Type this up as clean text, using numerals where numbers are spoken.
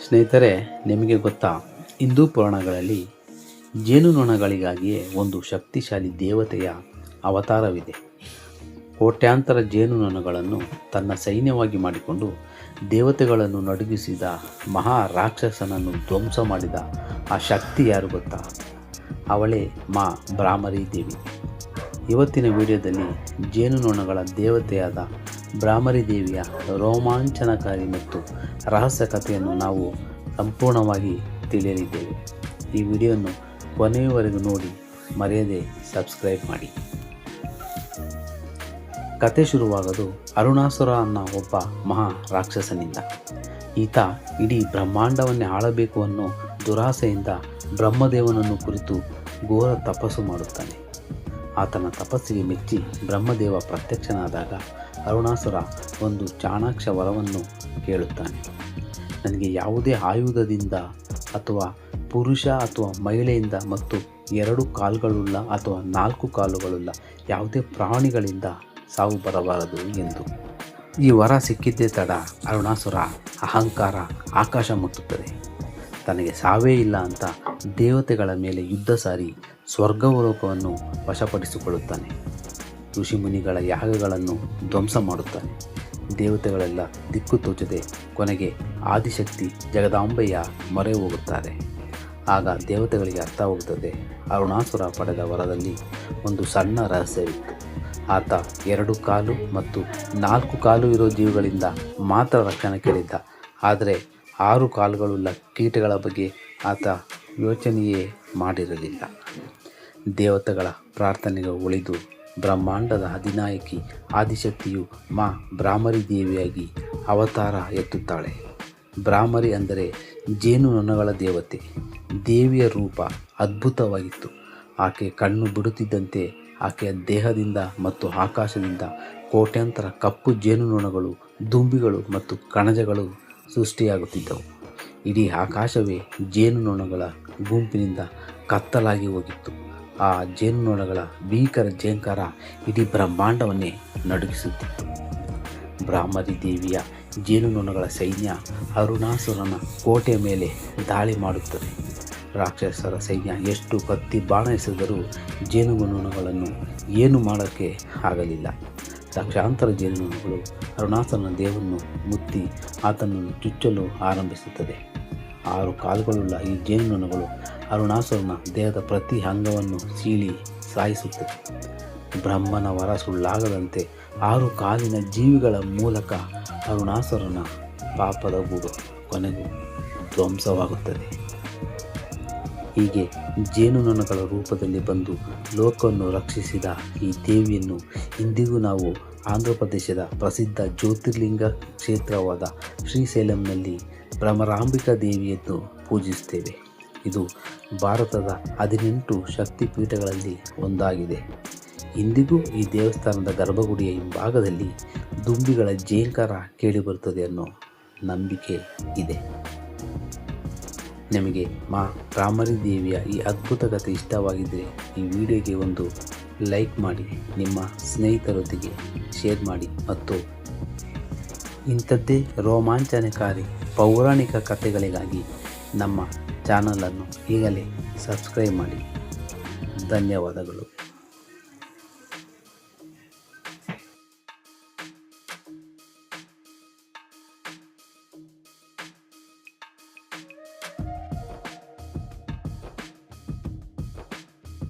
ಸ್ನೇಹಿತರೆ, ನಿಮಗೆ ಗೊತ್ತಾ, ಹಿಂದೂ ಪುರಾಣಗಳಲ್ಲಿ ಜೇನುನೊಣಗಳಿಗಾಗಿಯೇ ಒಂದು ಶಕ್ತಿಶಾಲಿ ದೇವತೆಯ ಅವತಾರವಿದೆ. ಕೋಟ್ಯಾಂತರ ಜೇನುನೊಣಗಳನ್ನು ತನ್ನ ಸೈನ್ಯವಾಗಿ ಮಾಡಿಕೊಂಡು ದೇವತೆಗಳನ್ನು ನಡುಗಿಸಿದ ಮಹಾ ರಾಕ್ಷಸನನ್ನು ಧ್ವಂಸ ಮಾಡಿದ ಆ ಶಕ್ತಿ ಯಾರು ಗೊತ್ತಾ? ಅವಳೇ ಮಾ ಬ್ರಾಹ್ಮರಿ ದೇವಿ. ಇವತ್ತಿನ ವಿಡಿಯೋದಲ್ಲಿ ಜೇನುನೊಣಗಳ ದೇವತೆಯಾದ ಬ್ರಾಹ್ಮರಿ ದೇವಿಯ ರೋಮಾಂಚನಕಾರಿ ಮತ್ತು ರಹಸ್ಯ ಕಥೆಯನ್ನು ನಾವು ಸಂಪೂರ್ಣವಾಗಿ ತಿಳಿಯಲಿದ್ದೇವೆ. ಈ ವಿಡಿಯೋವನ್ನು ಕೊನೆಯವರೆಗೂ ನೋಡಿ, ಮರೆಯದೆ ಸಬ್ಸ್ಕ್ರೈಬ್ ಮಾಡಿ. ಕತೆ ಶುರುವಾಗೋದು ಅರುಣಾಸುರ ಅನ್ನೋ ಒಬ್ಬ ಮಹಾ ರಾಕ್ಷಸನಿಂದ. ಈತ ಇಡೀ ಬ್ರಹ್ಮಾಂಡವನ್ನೇ ಆಳಬೇಕು ಅನ್ನೋ ದುರಾಸೆಯಿಂದ ಬ್ರಹ್ಮದೇವನನ್ನು ಕುರಿತು ಘೋರ ತಪಸ್ಸು ಮಾಡುತ್ತಾನೆ. ಆತನ ತಪಸ್ಸಿಗೆ ಮೆಚ್ಚಿ ಬ್ರಹ್ಮದೇವ ಪ್ರತ್ಯಕ್ಷನಾದಾಗ ಅರುಣಾಸುರ ಒಂದು ಚಾಣಾಕ್ಷ ವರವನ್ನು ಕೇಳುತ್ತಾನೆ. ನನಗೆ ಯಾವುದೇ ಆಯುಧದಿಂದ ಅಥವಾ ಪುರುಷ ಅಥವಾ ಮಹಿಳೆಯಿಂದ ಮತ್ತು 2 ಕಾಲುಗಳುಳ್ಳ ಅಥವಾ 4 ಕಾಲುಗಳುಳ್ಳ ಯಾವುದೇ ಪ್ರಾಣಿಗಳಿಂದ ಸಾವು ಬರಬಾರದು ಎಂದು. ಈ ವರ ಸಿಕ್ಕಿದ್ದೇ ತಡ ಅರುಣಾಸುರ ಅಹಂಕಾರ ಆಕಾಶ ಮುಟ್ಟುತ್ತದೆ. ತನಗೆ ಸಾವೇ ಇಲ್ಲ ಅಂತ ದೇವತೆಗಳ ಮೇಲೆ ಯುದ್ಧ ಸಾರಿ ಸ್ವರ್ಗಲೋಕವನ್ನು ವಶಪಡಿಸಿಕೊಳ್ಳುತ್ತಾನೆ. ಋಷಿಮುನಿಗಳ ಯಾಗಗಳನ್ನು ಧ್ವಂಸ ಮಾಡುತ್ತಾನೆ. ದೇವತೆಗಳೆಲ್ಲ ದಿಕ್ಕು ತೋಚದೆ ಕೊನೆಗೆ ಆದಿಶಕ್ತಿ ಜಗದಾಂಬೆಯ ಮೊರೆ ಹೋಗುತ್ತಾರೆ. ಆಗ ದೇವತೆಗಳಿಗೆ ಅರ್ಥವಾಗುತ್ತದೆ, ಅರುಣಾಸುರ ಪಡೆದ ವರದಲ್ಲಿ ಒಂದು ಸಣ್ಣ ರಹಸ್ಯವಿತ್ತು. ಆತ 2 ಕಾಲು ಮತ್ತು 4 ಕಾಲು ಇರೋ ಜೀವಿಗಳಿಂದ ಮಾತ್ರ ರಕ್ಷಣೆ ಕೇಳಿದ್ದ. ಆದರೆ 6 ಕಾಲುಗಳುಳ್ಳ ಕೀಟಗಳ ಬಗ್ಗೆ ಆತ ಯೋಚನೆಯೇ ಮಾಡಿರಲಿಲ್ಲ. ದೇವತೆಗಳ ಪ್ರಾರ್ಥನೆಗೆ ಉಳಿದು ಬ್ರಹ್ಮಾಂಡದ ಅಧಿನಾಯಕಿ ಆದಿಶಕ್ತಿಯು ಮಾ ಬ್ರಾಹ್ಮರಿ ದೇವಿಯಾಗಿ ಅವತಾರ ಎತ್ತುತ್ತಾಳೆ. ಬ್ರಾಹ್ಮರಿ ಅಂದರೆ ಜೇನುನೊಣಗಳ ದೇವತೆ. ದೇವಿಯ ರೂಪ ಅದ್ಭುತವಾಗಿತ್ತು. ಆಕೆ ಕಣ್ಣು ಬಿಡುತ್ತಿದ್ದಂತೆ ಆಕೆಯ ದೇಹದಿಂದ ಮತ್ತು ಆಕಾಶದಿಂದ ಕೋಟ್ಯಾಂತರ ಕಪ್ಪು ಜೇನುನೊಣಗಳು, ದುಂಬಿಗಳು ಮತ್ತು ಕಣಜಗಳು ಸೃಷ್ಟಿಯಾಗುತ್ತಿದ್ದವು. ಇಡೀ ಆಕಾಶವೇ ಜೇನುನೊಣಗಳ ಗುಂಪಿನಿಂದ ಕತ್ತಲಾಗಿ ಹೋಗಿತ್ತು. ಆ ಜೇನುನೊಣಗಳ ಭೀಕರ ಝೇಂಕಾರ ಇಡೀ ಬ್ರಹ್ಮಾಂಡವನ್ನೇ ನಡುಗಿಸುತ್ತಿತ್ತು. ಬ್ರಾಹ್ಮರಿ ದೇವಿಯ ಜೇನುನೊಣಗಳ ಸೈನ್ಯ ಅರುಣಾಸುರನ ಕೋಟೆಯ ಮೇಲೆ ದಾಳಿ ಮಾಡುತ್ತದೆ. ರಾಕ್ಷಸರ ಸೈನ್ಯ ಎಷ್ಟು ಕತ್ತಿ ಬಾಣ ಎಸೆದರೂ ಜೇನುನೊಣಗಳನ್ನು ಏನು ಮಾಡೋಕ್ಕೆ ಆಗಲಿಲ್ಲ. ಲಕ್ಷಾಂತರ ಜೇನುನೊಣಗಳು ಅರುಣಾಸುರನ ದೇಹವನ್ನು ಮುತ್ತಿ ಆತನನ್ನು ಚುಚ್ಚಲು ಆರಂಭಿಸುತ್ತದೆ. 6 ಕಾಲುಗಳುಳ್ಳ ಈ ಜೇನುನೊಣಗಳು ಅರುಣಾಸುರನ ದೇಹದ ಪ್ರತಿ ಅಂಗವನ್ನು ಸೀಳಿ ಸಾಯಿಸುತ್ತದೆ. ಬ್ರಹ್ಮನ ವರ ಸುಳ್ಳಾಗದಂತೆ 6 ಕಾಲಿನ ಜೀವಿಗಳ ಮೂಲಕ ಅರುಣಾಸುರನ ಪಾಪದ ಗೂಡು ಕೊನೆಗೂ ಧ್ವಂಸವಾಗುತ್ತದೆ. ಹೀಗೆ ಜೇನುನೊಣಗಳ ರೂಪದಲ್ಲಿ ಬಂದು ಲೋಕವನ್ನು ರಕ್ಷಿಸಿದ ಈ ದೇವಿಯನ್ನು ಇಂದಿಗೂ ನಾವು ಆಂಧ್ರ ಪ್ರದೇಶದ ಪ್ರಸಿದ್ಧ ಜ್ಯೋತಿರ್ಲಿಂಗ ಕ್ಷೇತ್ರವಾದ ಶ್ರೀಶೈಲಂನಲ್ಲಿ ಭ್ರಮರಾಂಬಿಕಾ ದೇವಿಯನ್ನು ಪೂಜಿಸುತ್ತೇವೆ. ಇದು ಭಾರತದ 18 ಶಕ್ತಿಪೀಠಗಳಲ್ಲಿ ಒಂದಾಗಿದೆ. ಇಂದಿಗೂ ಈ ದೇವಸ್ಥಾನದ ಗರ್ಭಗುಡಿಯ ಹಿಂಭಾಗದಲ್ಲಿ ದುಂಬಿಗಳ ಝೇಂಕಾರ ಕೇಳಿಬರುತ್ತದೆ ಅನ್ನೋ ನಂಬಿಕೆ ಇದೆ. ನಿಮಗೆ ಮಾ ಬ್ರಾಹ್ಮರಿ ದೇವಿಯ ಈ ಅದ್ಭುತ ಕಥೆ ಇಷ್ಟವಾಗಿದ್ದರೆ ಈ ವಿಡಿಯೋಗೆ ಒಂದು ಲೈಕ್ ಮಾಡಿ, ನಿಮ್ಮ ಸ್ನೇಹಿತರೊಂದಿಗೆ ಶೇರ್ ಮಾಡಿ ಮತ್ತು ಇಂಥದ್ದೇ ರೋಮಾಂಚನಕಾರಿ ಪೌರಾಣಿಕ ಕಥೆಗಳಿಗಾಗಿ ನಮ್ಮ ಚಾನಲನ್ನು ಈಗಲೇ ಸಬ್ಸ್ಕ್ರೈಬ್ ಮಾಡಿ. ಧನ್ಯವಾದಗಳು.